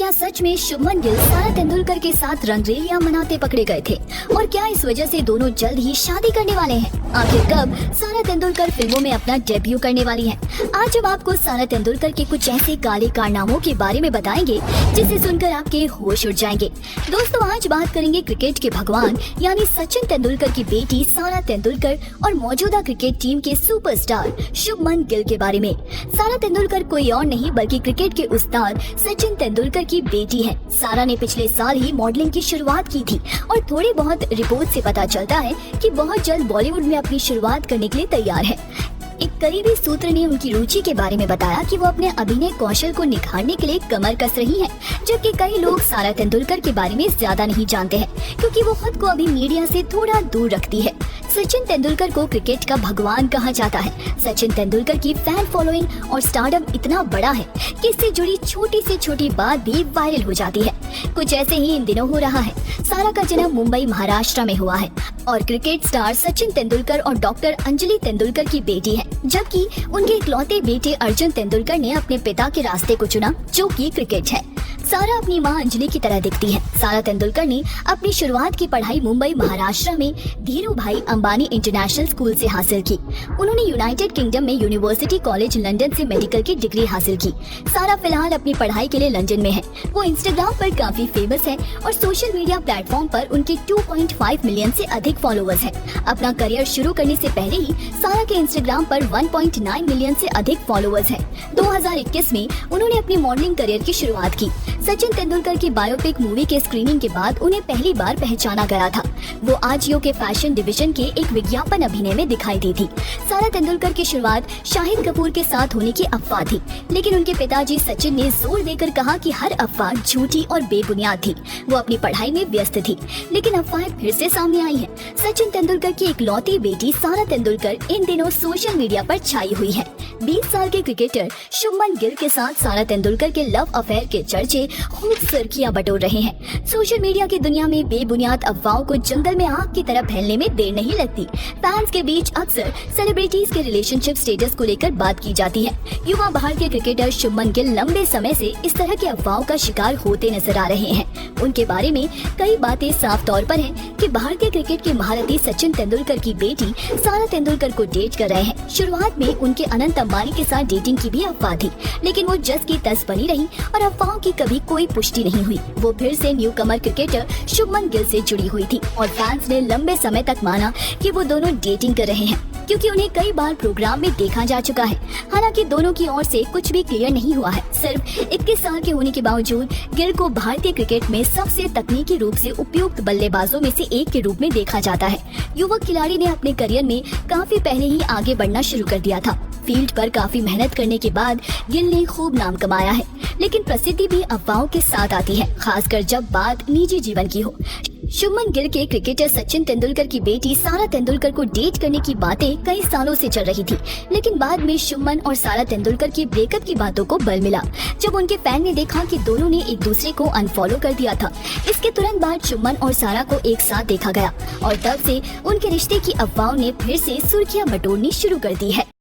क्या सच में शुभमन गिल सारा तेंदुलकर के साथ रंगरेलियां मनाते पकड़े गए थे? और क्या इस वजह से दोनों जल्द ही शादी करने वाले हैं? आखिर कब सारा तेंदुलकर फिल्मों में अपना डेब्यू करने वाली है? आज हम आपको सारा तेंदुलकर के कुछ ऐसे काले कारनामों के बारे में बताएंगे जिसे सुनकर आपके होश उड़ जाएंगे। दोस्तों, आज बात करेंगे क्रिकेट के भगवान यानी सचिन तेंदुलकर की बेटी सारा तेंदुलकर और मौजूदा क्रिकेट टीम के सुपरस्टार शुभमन गिल के बारे में। सारा तेंदुलकर कोई और नहीं बल्कि क्रिकेट के उस्ताद सचिन तेंदुलकर की बेटी है। सारा ने पिछले साल ही मॉडलिंग की शुरुआत की थी और थोड़ी बहुत रिपोर्ट से पता चलता है कि बहुत जल्द बॉलीवुड में अपनी शुरुआत करने के लिए तैयार है। एक करीबी सूत्र ने उनकी रुचि के बारे में बताया कि वो अपने अभिनय कौशल को निखारने के लिए कमर कस रही हैं, जबकि कई लोग सारा तेंदुलकर के बारे में ज्यादा नहीं जानते हैं क्योंकि वो खुद को अभी मीडिया से थोड़ा दूर रखती है। सचिन तेंदुलकर को क्रिकेट का भगवान कहा जाता है। सचिन तेंदुलकर की फैन फॉलोइंग और स्टारडम इतना बड़ा है कि इससे जुड़ी छोटी से छोटी बात भी वायरल हो जाती है। कुछ ऐसे ही इन दिनों हो रहा है। सारा का जन्म मुंबई महाराष्ट्र में हुआ है और क्रिकेट स्टार सचिन तेंदुलकर और डॉक्टर अंजलि तेंदुलकर की बेटी है, जबकि उनके इकलौते बेटे अर्जुन तेंदुलकर ने अपने पिता के रास्ते को चुना जो कि क्रिकेट है। सारा अपनी मां अंजलि की तरह दिखती है। सारा तेंदुलकर ने अपनी शुरुआत की पढ़ाई मुंबई महाराष्ट्र में धीरू भाई अंबानी इंटरनेशनल स्कूल से हासिल की। उन्होंने यूनाइटेड किंगडम में यूनिवर्सिटी कॉलेज लंदन से मेडिकल की डिग्री हासिल की। सारा फिलहाल अपनी पढ़ाई के लिए लंदन में है। वो इंस्टाग्राम पर काफी फेमस है और सोशल मीडिया प्लेटफॉर्म पर उनके 2.5 मिलियन से अधिक फॉलोअर्स हैं। अपना करियर शुरू करने से पहले ही सारा के इंस्टाग्राम पर 1.9 मिलियन से अधिक फॉलोअर्स हैं। 2021 में उन्होंने अपनी मॉडलिंग करियर की शुरुआत की। सचिन तेंदुलकर की बायोपिक मूवी के स्क्रीनिंग के बाद उन्हें पहली बार पहचाना गया था। वो आजियो के फैशन डिवीजन के एक विज्ञापन अभिनय में दिखाई दी थी। सारा तेंदुलकर की शुरुआत शाहिद कपूर के साथ होने की अफवाह थी, लेकिन उनके पिताजी सचिन ने जोर देकर कहा कि हर अफवाह झूठी और बेबुनियाद थी। वो अपनी पढ़ाई में व्यस्त थी, लेकिन अफवाहें फिर से सामने आई हैं। सचिन तेंदुलकर की इकलौती बेटी सारा तेंदुलकर इन दिनों सोशल मीडिया पर छाई हुई है। 20 साल के क्रिकेटर शुभमन गिल के साथ सारा तेंदुलकर के लव अफेयर के चर्चे खूब सुर्खियां बटोर रहे हैं। सोशल मीडिया की दुनिया में बेबुनियाद अफवाहों को जंगल में आग की तरह फैलने में देर नहीं लगती। फैंस के बीच अक्सर सेलिब्रिटीज के रिलेशनशिप स्टेटस को लेकर बात की जाती है। युवा भारतीय क्रिकेटर शुभमन गिल लंबे समय से इस तरह की अफवाहों का शिकार होते नजर आ रहे हैं। उनके बारे में कई बातें साफ तौर पर हैं कि भारतीय क्रिकेट के महारथी सचिन तेंदुलकर की बेटी सारा तेंदुलकर को डेट कर रहे हैं। शुरुआत में उनके अनंत अंबानी के साथ डेटिंग की भी अफवाह थी, लेकिन वो जस की तस बनी रही और अफवाहों की कभी कोई पुष्टि नहीं हुई। वो फिर से न्यू कमर क्रिकेटर शुभमन गिल से जुड़ी हुई थी और फैंस ने लंबे समय तक माना कि वो दोनों डेटिंग कर रहे हैं क्योंकि उन्हें कई बार प्रोग्राम में देखा जा चुका है। हालांकि दोनों की ओर से कुछ भी क्लियर नहीं हुआ है। सिर्फ 21 साल के होने के बावजूद गिल को भारतीय क्रिकेट में सबसे तकनीकी रूप से उपयुक्त बल्लेबाजों में से एक के रूप में देखा जाता है। युवक खिलाड़ी ने अपने करियर में काफी पहले ही आगे बढ़ना शुरू कर दिया था। फील्ड पर काफी मेहनत करने के बाद गिल ने खूब नाम कमाया है, लेकिन प्रसिद्धि भी अफवाहों के साथ आती है, खासकर जब बात निजी जीवन की हो। शुभमन गिल के क्रिकेटर सचिन तेंदुलकर की बेटी सारा तेंदुलकर को डेट करने की बातें कई सालों से चल रही थी, लेकिन बाद में शुभमन और सारा तेंदुलकर की ब्रेकअप की बातों को बल मिला जब उनके फैन ने देखा कि दोनों ने एक दूसरे को अनफॉलो कर दिया था। इसके तुरंत बाद शुभमन और सारा को एक साथ देखा गया और तब से उनके रिश्ते की अफवाहों ने फिर से सुर्खियां बटोरनी शुरू कर दी है।